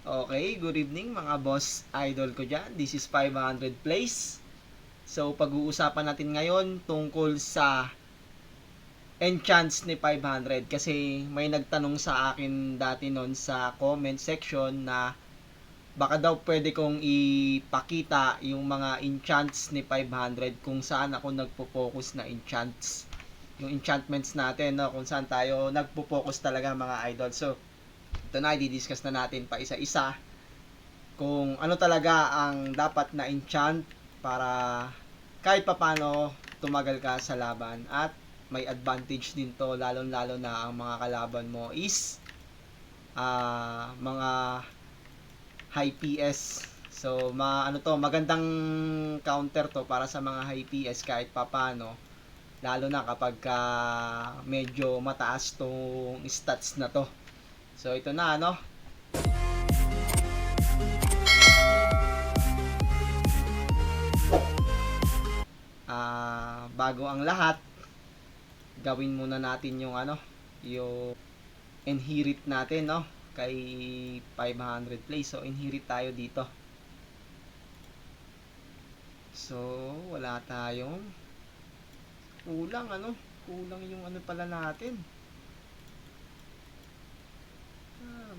Okay, good evening mga boss idol ko dyan. This is 500 plays. So, pag-uusapan natin ngayon tungkol sa enchants ni 500. Kasi may nagtanong sa akin dati noon sa comment section na baka daw pwede kong ipakita yung mga enchants ni 500 kung saan ako nagpo-focus na enchants. Yung enchantments natin, no? Kung saan tayo nagpo-focus talaga mga idol. So, ito na, i-discuss na natin pa isa-isa kung ano talaga ang dapat na enchant para kahit papano tumagal ka sa laban at may advantage din to lalo na ang mga kalaban mo is mga high PS. So magandang counter to para sa mga high PS kahit papano, lalo na kapag medyo mataas tong stats na to. So ito na bago ang lahat, gawin muna natin yung yung inherit natin kay 500 play. So inherit tayo dito. So wala tayong kulang kulang yung pala natin.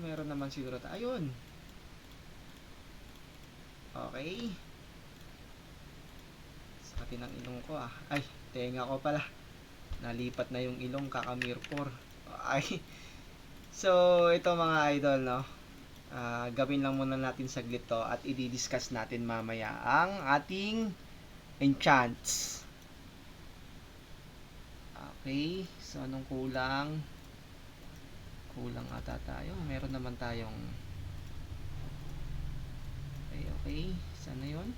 Meron naman siguro ayun. Okay. Sa atin ang ilong ko ay tenga ko pala, nalipat na yung ilong kakamirpor. Ay. So ito mga idol gawin lang muna natin saglit to at i-discuss natin mamaya ang ating enchants. Okay, so anong kulang ata tayo, meron naman tayong okay, sana yun.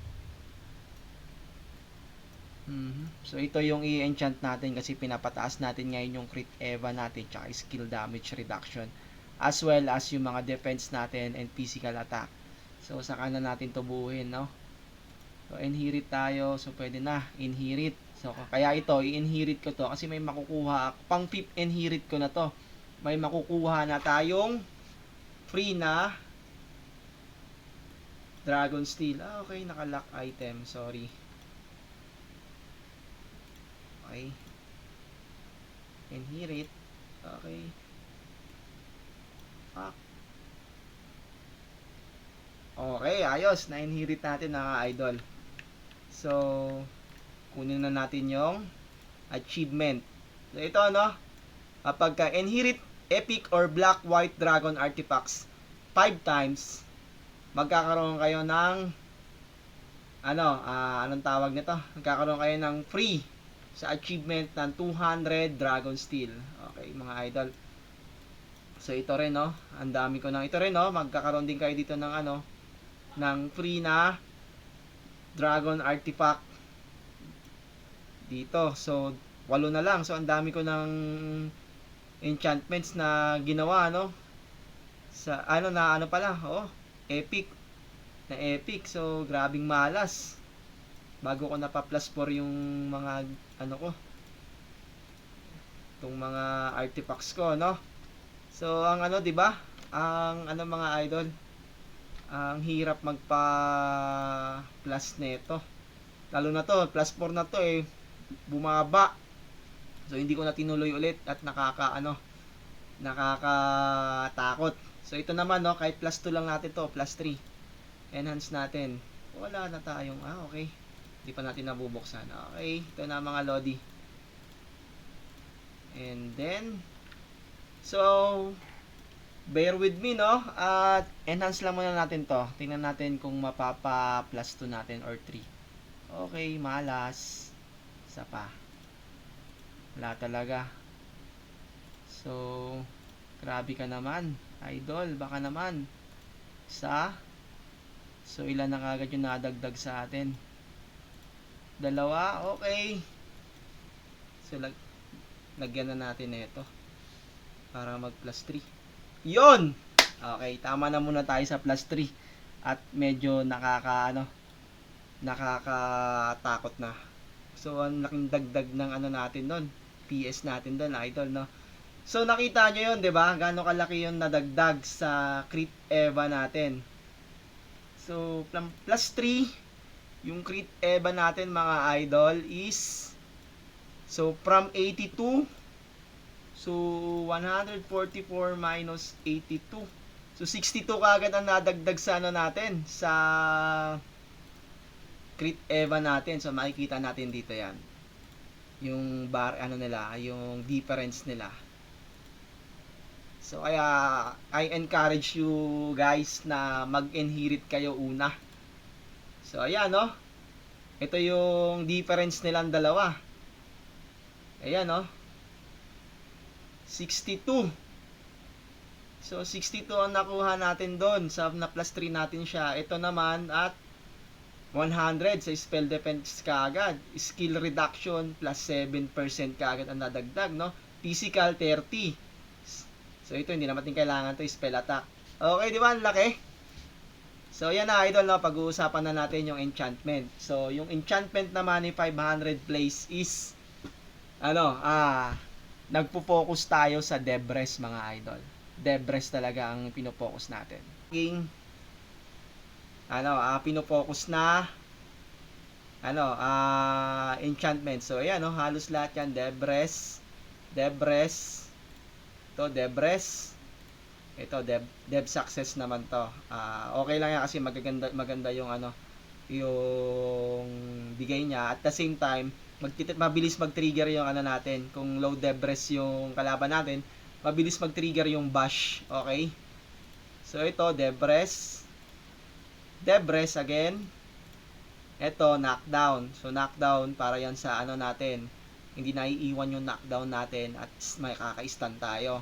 So ito yung i-enchant natin kasi pinapataas natin ngayon yung crit eva natin tsaka skill damage reduction as well as yung mga defense natin and physical attack. So saka na natin to buuhin So inherit tayo, so pwede na inherit. So kaya ito i-inherit ko to kasi may makukuha pang 5th inherit ko na to. May makukuha na tayong free na Dragon Steel. Okay, naka-lock item, sorry. Okay. Inherit. Okay. Okay, ayos. Na-inherit natin mga idol. So, kunin na natin yung achievement. So, ito kapag inherit epic or black white dragon artifacts 5 times, magkakaroon kayo ng anong tawag nito? Magkakaroon kayo ng free sa achievement ng 200 Dragon Steel. Okay, mga idol. So ito rin ang dami ko ito rin magkakaroon din kayo dito ng ng free na Dragon Artifact dito. So 8 na lang. So ang dami ko ng enchantments na ginawa sa pala epic na epic. So grabing malas bago ko napa plus 4 yung mga itong mga artifacts ko So ang di ba? Ang mga idol, ang hirap magpa plus nito. Lalo na to, plus 4 na to bumaba. So hindi ko na tinuloy ulit at nakakatakot. So ito naman kahit plus 2 lang natin to, plus 3. Enhance natin. Wala na tayong okay. Hindi pa natin nabubuksan. Okay, ito na mga lodi. And then so bear with me at enhance lang muna natin to. Tingnan natin kung mapapa plus 2 natin or 3. Okay, malas. Isa pa. Wala talaga. So grabe ka naman idol, baka naman so ilan na kagad yung nadagdag sa atin? 2, okay. So lagyan na natin ito para mag plus 3. Yon. Okay, tama na muna tayo sa plus 3 at medyo nakakatakot na. So ang laking dagdag ng natin doon, PS natin doon idol So nakita nyo yun, 'di ba? Gaano kalaki yung nadagdag sa crit EVA natin. So plus 3 yung crit EVA natin mga idol is so from 82, so 144 minus 82. So 62 kaagad ang nadagdag sa ano natin, sa crit EVA natin. So makikita natin dito 'yan. Yung bar ano nila, yung difference nila. So kaya I encourage you guys na mag-inherit kayo una. So ayan no. Ito yung difference nilang dalawa. Ayan no. 62. So 62 ang nakuha natin doon sa na plus 3 natin siya. Ito naman at 100 sa spell defense kaagad. Skill reduction plus 7% kaagad ang nadagdag no. Physical 30. So ito hindi naman din kailangan to spell attack. Okay, di ba? Ang laki. So yan na idol no, pag-uusapan na natin yung enchantment. So yung enchantment naman ni 500 place is ano, nagpo-focus tayo sa Debres mga idol. Debres talaga ang pino-focus natin. Pino-focus na enchantment. So ayan no, halos lahat yan Debres, to Debres. Ito dev success naman to. Okay lang yan kasi maganda yung yung bigay niya. At the same time, mabilis mag-trigger yung natin. Kung low Debres yung kalaban natin, mabilis mag-trigger yung bash. Okay? So ito Debres again. Ito knockdown. So knockdown para yan sa natin. Hindi naiiwan yung knockdown natin at may kaka-stun tayo.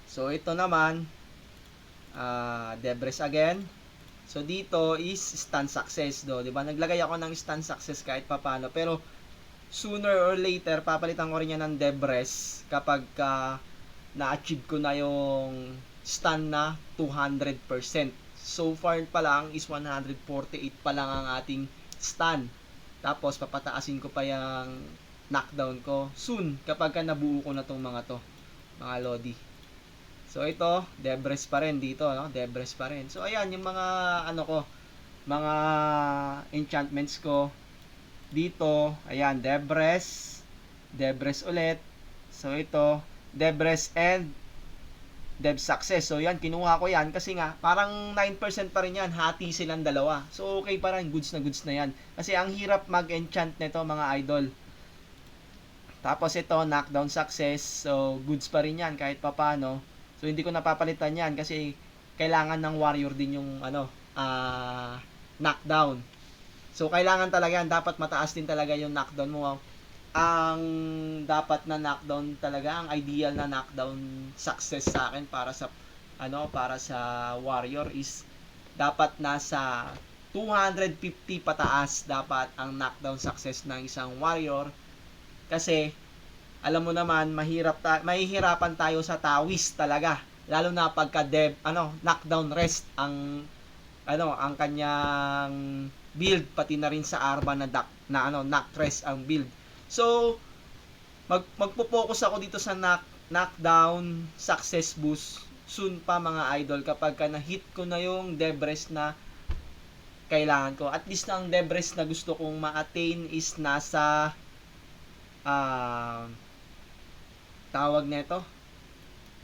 So ito naman Debres again. So dito is stun success do, 'di ba? Naglagay ako ng stun success kahit papaano, pero sooner or later papalitan ko rin yan ng Debres kapag na-achieve ko na yung stun na 200%. So far pa lang is 148 pa lang ang ating stun. Tapos papataasin ko pa yung knockdown ko soon kapag nabuo ko na tong mga lodi. So ito, Debres pa rin dito, no? Debres pa rin. So ayan yung mga mga enchantments ko dito. Ayan, Debres ulit. So ito, Debres and Dev Success. So yan, kinuha ko yan kasi nga parang 9% pa rin yan. Hati silang dalawa. So okay pa rin, goods na yan. Kasi ang hirap mag-enchant nito mga idol. Tapos ito, knockdown success. So goods pa rin yan kahit papano. So hindi ko napapalitan yan kasi kailangan ng warrior din yung knockdown. So kailangan talaga yan, dapat mataas din talaga yung knockdown mo. Ang dapat na knockdown talaga, ang ideal na knockdown success sa akin para sa warrior is dapat nasa 250 pataas dapat ang knockdown success ng isang warrior. Kasi alam mo naman, mahihirapan tayo sa tawis talaga. Lalo na pagka knockdown rest ang kanyang build, pati na rin sa arma knock rest ang build. So magpo-focus ako dito sa knockdown success boost soon pa mga idol kapag na-hit ko na yung Debres na kailangan ko. At least ang Debres na gusto kong ma-attain is nasa tawag nito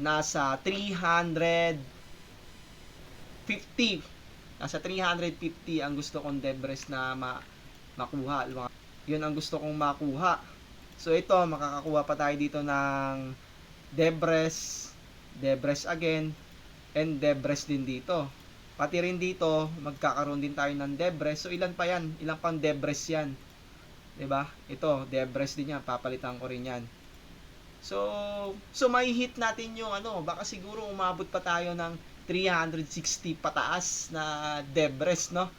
nasa 350. Nasa 350 ang gusto kong Debres na makuha. Yun ang gusto kong makuha. So ito, makakakuha pa tayo dito ng Debres again, and Debres din dito. Pati rin dito, magkakaroon din tayo ng Debres. So ilan pa yan? Ilang pang Debres yan? 'Di ba? Ito, Debres din yan, papalitan ko rin yan. So may hit natin yung baka siguro umabot pa tayo ng 360 pataas na Debres, no?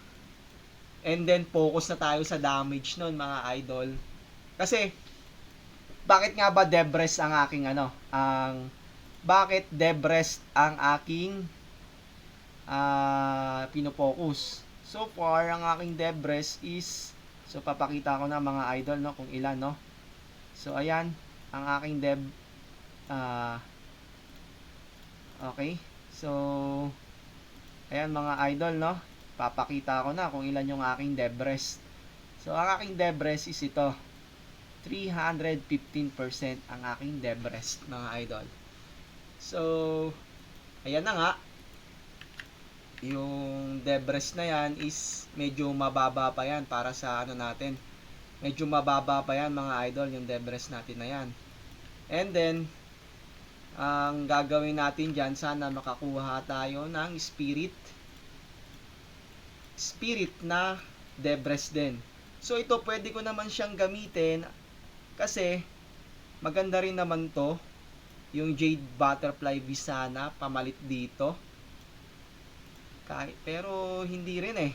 And then focus na tayo sa damage nun mga idol. Kasi bakit nga ba Debres ang aking bakit Debres ang aking pino-focus? So far ang aking Debres is, so papakita ko na mga idol, no, kung ilan, no. So ayan ang aking Okay. So, ayan mga idol, no? Papakita ko na kung ilan yung aking Debres. So, ang aking Debres is ito. 315% ang aking Debres, mga idol. So, ayan na nga. Yung Debres na yan is medyo mababa pa yan para sa ano natin. Medyo mababa pa yan mga idol, yung Debres natin na yan. And then, ang gagawin natin dyan, sana makakuha tayo ng spirit na Debres din. So ito pwede ko naman siyang gamitin kasi maganda rin naman to, yung Jade Butterfly Visana pamalit dito. Pero hindi rin eh.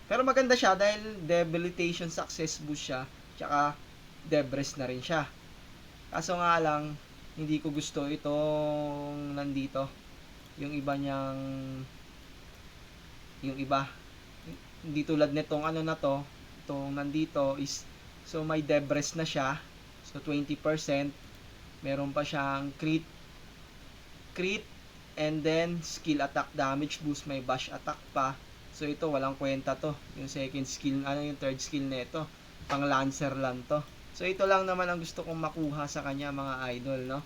Pero maganda siya dahil debilitation success boost siya, tsaka Debres na rin siya. Kaso nga lang, hindi ko gusto itong nandito. Yung iba niyang, yung iba, hindi tulad nitong ano na to, itong nandito is, so may Debres na siya. So 20%, meron pa siyang crit, and then skill attack damage boost, may bash attack pa. So ito walang kwenta to. Yung second skill, yung third skill nito, pang lancer lang to. So ito lang naman ang gusto kong makuha sa kanya mga idol, no?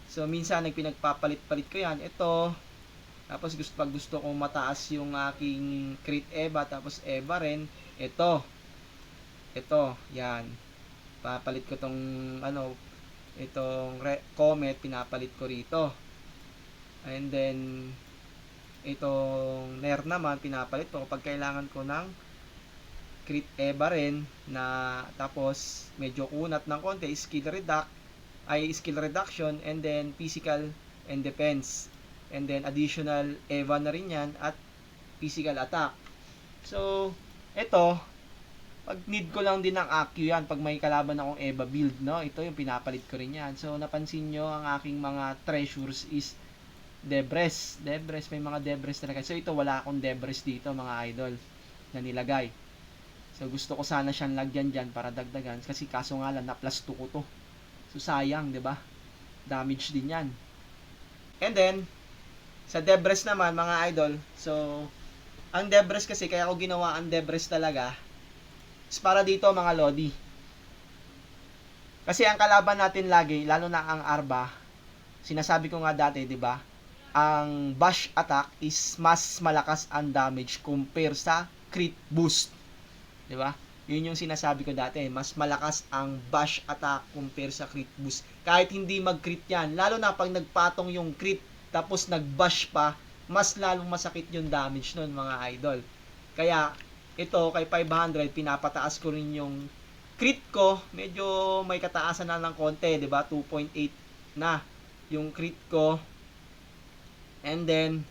So minsan nagpinagpapalit-palit ko yan. Ito, tapos pag gusto kong mataas yung aking crit Eva, tapos Eva rin, ito, yan. Papalit ko tong itong Comet, pinapalit ko rito. And then itong Nair naman, pinapalit ko kapag kailangan ko ng crit Eva rin, na tapos medyo kunat ng konti, skill reduction, and then physical and defense, and then additional Eva na rin yan, at physical attack. So ito, pag need ko lang din ng AQ yan, pag may kalaban akong Eva build, no, ito yung pinapalit ko rin yan. So napansin nyo, ang aking mga treasures is Debres, may mga Debres talaga. So ito, wala akong Debres dito mga idol na nilagay. So gusto ko sana siyang lagyan dyan para dagdagan, kasi kaso nga lang na plus 2 ko to. So sayang, 'di ba? Damage din 'yan. And then sa Debres naman mga idol, so ang Debres kasi, kaya ako ginawa ang Debres talaga is para dito mga lodi. Kasi ang kalaban natin lagi, lalo na ang Arba, sinasabi ko nga dati, 'di ba? Ang bash attack is mas malakas ang damage compare sa crit boost. 'Di ba? Yun yung sinasabi ko dati, mas malakas ang bash attack compare sa crit boost. Kahit hindi mag-crit yan, lalo na pag nagpatong yung crit tapos nag-bash pa, mas lalong masakit yung damage nun mga idol. Kaya ito kay 500, pinapataas ko rin yung crit ko, medyo may kataasan na ng konti, 'di ba? 2.8 na yung crit ko. And then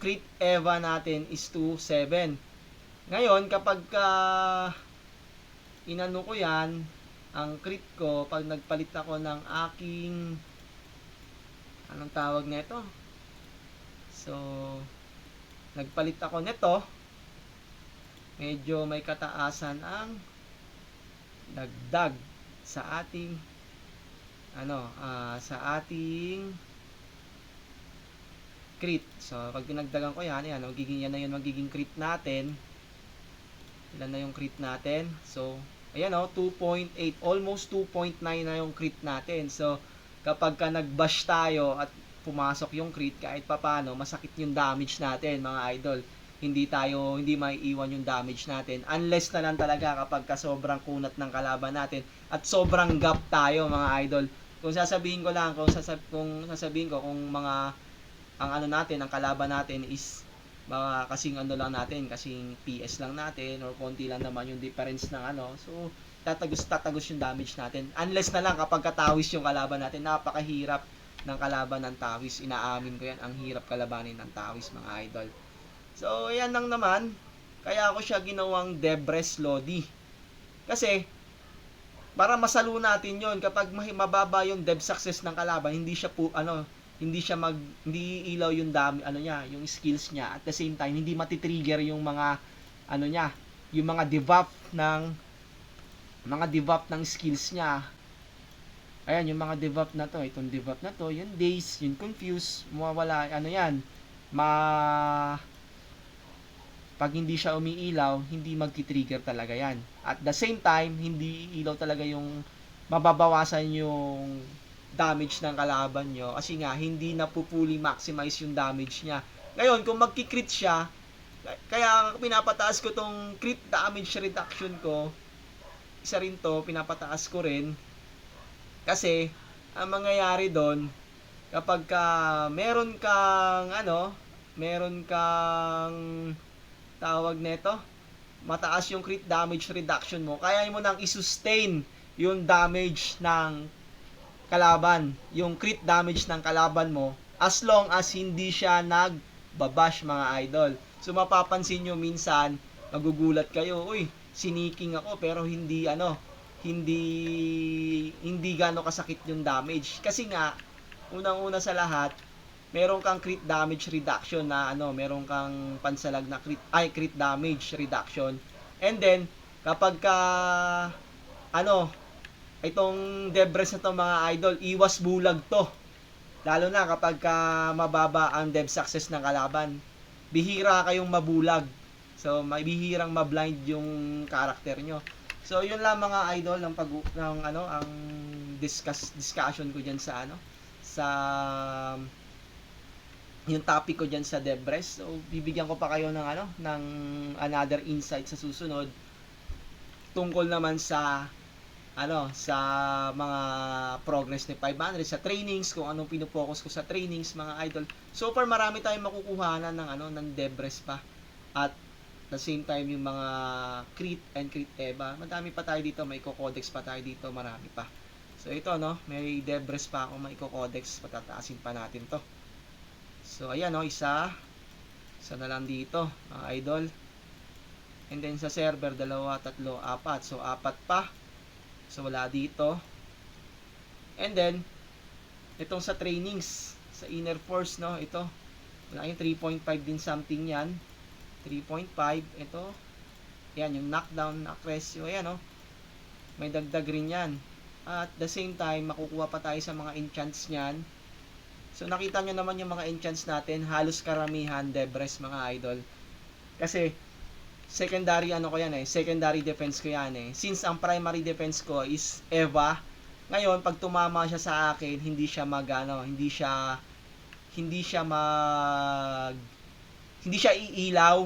crit Eva natin is 2.7. Ngayon, kapag inano ko yan, ang crit ko, pag nagpalit ako ng aking, anong tawag nito? So, nagpalit ako nito, medyo may kataasan ang dagdag sa ating, sa ating crit. So, pag dinagdagan ko yan, yan na yung magiging crit natin. Ilan na yung crit natin? So, ayan 2.8, almost 2.9 na yung crit natin. So, kapag ka nag-bash tayo at pumasok yung crit, kahit papano, masakit yung damage natin, mga idol. Hindi maiiwan yung damage natin. Unless na lang talaga kapag ka sobrang kunat ng kalaban natin at sobrang gap tayo, mga idol. Kung sasabihin ko kung mga, ang ang kalaban natin is mga kasing kasing PS lang natin, or konti lang naman yung difference ng so tatagos yung damage natin. Unless na lang kapag katawis yung kalaban natin, napakahirap ng kalaban ng tawis, inaamin ko yan, ang hirap kalabanin ng tawis mga idol. So ayan lang naman, kaya ako siya ginawang Debres Lodi, kasi para masalo natin yon. Kapag mababa yung dev success ng kalaban, hindi ilaw yung yung skills niya. At the same time, hindi matitrigger yung mga yung mga debuff ng skills niya. Ayan, yung mga debuff na to, itong debuff na to, yung daze, yung confuse, mawawala, ano yan, pag hindi siya umiilaw, hindi magti-trigger talaga yan. At the same time, hindi ilaw talaga yung mababawasan yung damage ng kalaban nyo kasi nga hindi na fully maximize yung damage niya. Ngayon, kung magki-crit siya, kaya pinapataas ko tong crit damage reduction ko, isa rin to, pinapataas ko rin kasi ang mangyayari doon kapag meron kang meron kang tawag neto, mataas yung crit damage reduction mo, kaya mo nang i-sustain yung damage ng kalaban, yung crit damage ng kalaban mo, as long as hindi siya nagbabash mga idol. So mapapansin nyo minsan, magugulat kayo, uy, sneaking ako pero hindi gaano kasakit yung damage. Kasi nga, unang-una sa lahat, meron kang crit damage reduction na meron kang pansalag na crit damage reduction. And then kapag itong Debres na to mga idol, iwas bulag to. Lalo na kapag mababa ang dev success ng kalaban. Bihira kayong mabulag. So may bihirang mablind yung character nyo. So yun lang mga idol ang ang discussion ko diyan sa sa yung topic ko diyan sa Debres. So bibigyan ko pa kayo ng another insight sa susunod tungkol naman sa sa mga progress ni 500 sa trainings, kung anong pino-focus ko sa trainings mga idol. So far marami tayong makukuhanan ng Debres pa. At the same time yung mga crit and crit eva, madami pa tayo dito, may codex pa tayo dito, marami pa. So ito may Debres pa ako, may codex, patataasin pa natin to. So ayan isa na lang dito mga idol. And then sa server 2, 3, 4. So 4 pa. So wala dito. And then itong sa trainings, sa inner force ito. Wala yung 3.5 din something yan. 3.5 ito. Yan yung knockdown, knock ratio, ayan may dagdag rin yan. At the same time, makukuha pa tayo sa mga enchants niyan. So nakita nyo naman yung mga enchants natin, halos karamihan Debres mga idol. Kasi secondary secondary defense ko yan Since ang primary defense ko is Eva, ngayon pag tumama siya sa akin, hindi siya iilaw.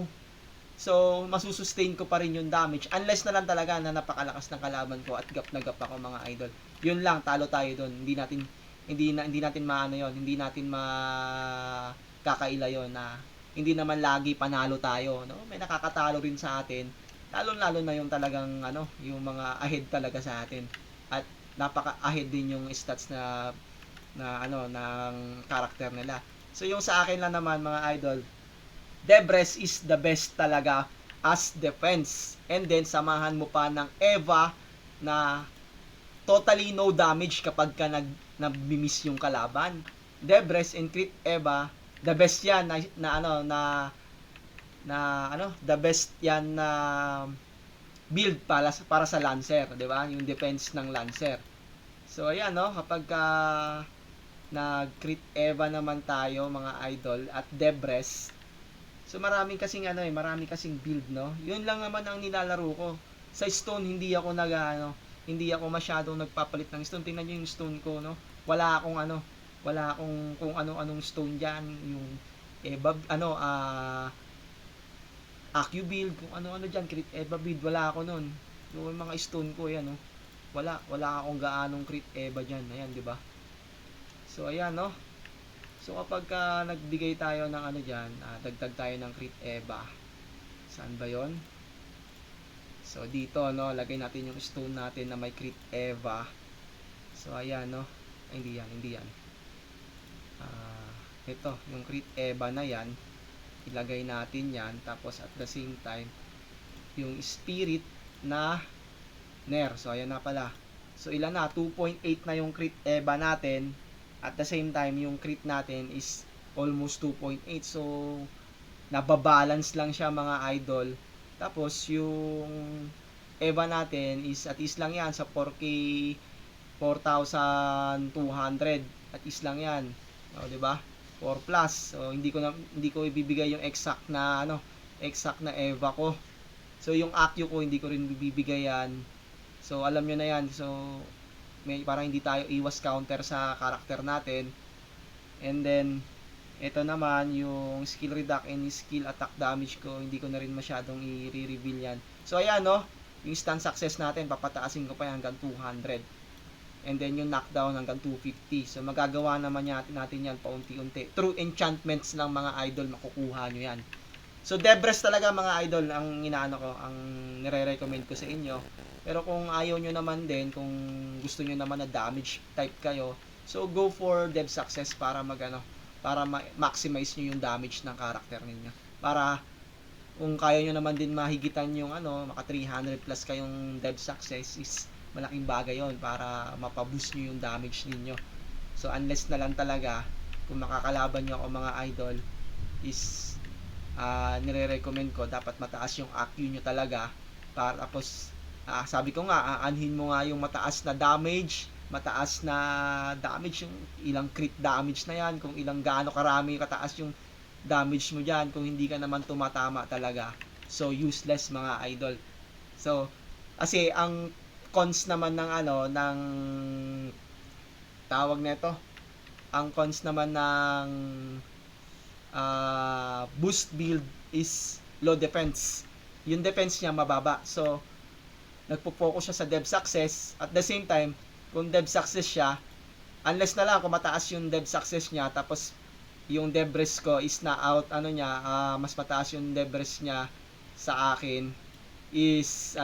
So masusustain ko pa rin yung damage unless na lang talaga na napakalakas ng kalaban ko at gap na gap ako mga idol. Yun lang, talo tayo doon. Hindi natin makakaila yon na hindi naman lagi panalo tayo, may nakakatalo rin sa atin, lalo na yung talagang yung mga ahead talaga sa atin, at napaka-ahead din yung stats ng character nila. So yung sa akin lang naman mga idol, Debres is the best talaga as defense, and then samahan mo pa ng Eva na totally no damage kapag nag-miss yung kalaban. Debres and crit Eva, the best yan the best yan na build para sa Lancer, 'di ba? Yung defense ng Lancer. So ayan kapag nag-crit Eva naman tayo mga idol at Debres. So marami kasing build, Yun lang naman ang nilalaro ko. Sa stone hindi ako masyadong nagpapalit ng stone. Tingnan niyo yung stone ko, Wala akong kung ano-anong stone diyan, yung Acu build, kung ano-ano diyan, crit Eva build, wala ako noon. Yung mga stone ko yan, wala akong gaanong crit Eva diyan. Ayan, 'di ba? So ayan, So kapag nagbigay tayo ng diyan, dagdag tayo ng crit Eva. Saan ba 'yon? So dito lagay natin yung stone natin na may crit Eva. So ayan hindi yan. Ito, yung crit Eva na yan, ilagay natin yan, tapos at the same time yung spirit na Nair. So ayan na pala. So ilan na, 2.8 na yung crit Eva natin. At the same time, yung crit natin is almost 2.8. So, nababalance lang siya mga idol. Tapos, yung Eva natin is at least lang yan sa 4K 4,200 at is lang yan. O, di ba? 4 plus. So hindi ko ibibigay yung exact na EVA ko. So yung Accu ko hindi ko rin bibigay yan. So alam nyo na yan. So para hindi tayo iwas counter sa karakter natin. And then ito naman yung skill reduct and skill attack damage ko, hindi ko na rin masyadong i-reveal yan. So ayan no, yung stun success natin papataasin ko pa yan hanggang 200. And then yung knockdown hanggang 250. So magagawa naman natin yan paunti-unti. Through enchantments ng mga idol makukuha nyo yan. So Debres talaga mga idol ang inaano ko, ang nire-recommend ko sa inyo. Pero kung ayaw nyo naman din, kung gusto nyo naman na damage type kayo, so go for Dev Success para para maximize nyo yung damage ng character ninyo. Para kung kaya nyo naman din mahigitan yung maka 300 plus kayong Dev Success, is malaking bagay yon para mapaboost nyo yung damage ninyo. So unless na lang talaga kung makakalaban nyo ako mga idol, is nire-recommend ko dapat mataas yung Accu nyo talaga. Para tapos sabi ko nga, aanhin mo nga yung mataas na damage, yung ilang crit damage na yan, kung ilang gaano karami kataas yung damage mo dyan, kung hindi ka naman tumatama talaga, so useless mga idol. So kasi ang cons naman ng ng tawag nito, ang cons naman ng boost build is low defense. Yung defense niya mababa, so nagpo-focus siya sa Dev Success. At the same time, kung Dev Success siya, unless na lang kung mataas yung Dev Success niya, tapos yung Debres ko is na out, mas mataas yung Debres niya sa akin, is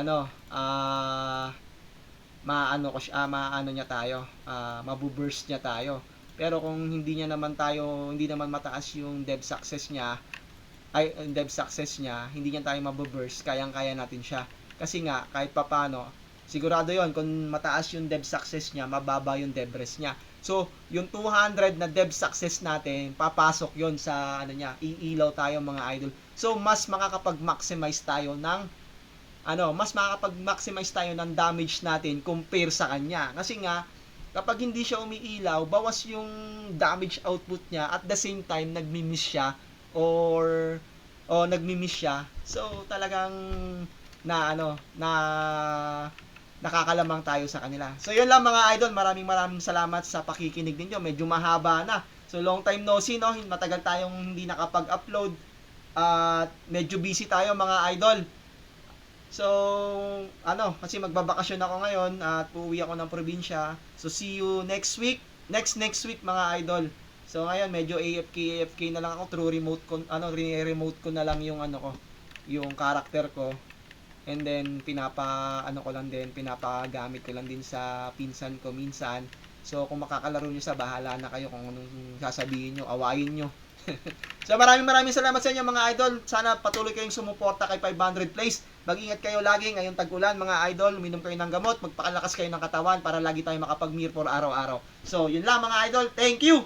mabuburst niya tayo. Pero kung hindi naman mataas yung Dev Success niya, hindi niya tayo mabuburst, kayang-kaya natin siya. Kasi nga, kahit papano, sigurado yon kung mataas yung Dev Success niya, mababa yung Debres niya. So, yung 200 na Dev Success natin, papasok yon sa iilaw tayo mga idol. So, mas makakapag-maximize tayo ng damage natin compare sa kanya. Kasi nga, kapag hindi siya umiilaw, bawas yung damage output niya, at the same time nagmi-miss siya So, talagang nakakalamang tayo sa kanila. So yun lang mga idol, maraming salamat sa pakikinig ninyo. Medyo mahaba na. So long time no see, no? Matagal tayong hindi nakapag-upload at medyo busy tayo mga idol. So kasi magbabakasyon ako ngayon at uuwi ako ng probinsya. So see you next week. Next week mga idol. So ngayon medyo AFK na lang ako through remote remote ko na lang yung yung character ko. And then pinapagamit ko lang din sa pinsan ko minsan. So kung makakalaro niyo bahala na kayo kung anong sasabihin niyo, awayin niyo. So maraming salamat sa inyo mga idol. Sana patuloy kayong sumuporta kay 500 plays. Mag-ingat kayo lagi ngayong tag-ulan mga idol. Uminom kayo ng gamot, magpakalakas kayo ng katawan para lagi tayong makapag-mirror araw-araw. So yun lang mga idol. Thank you.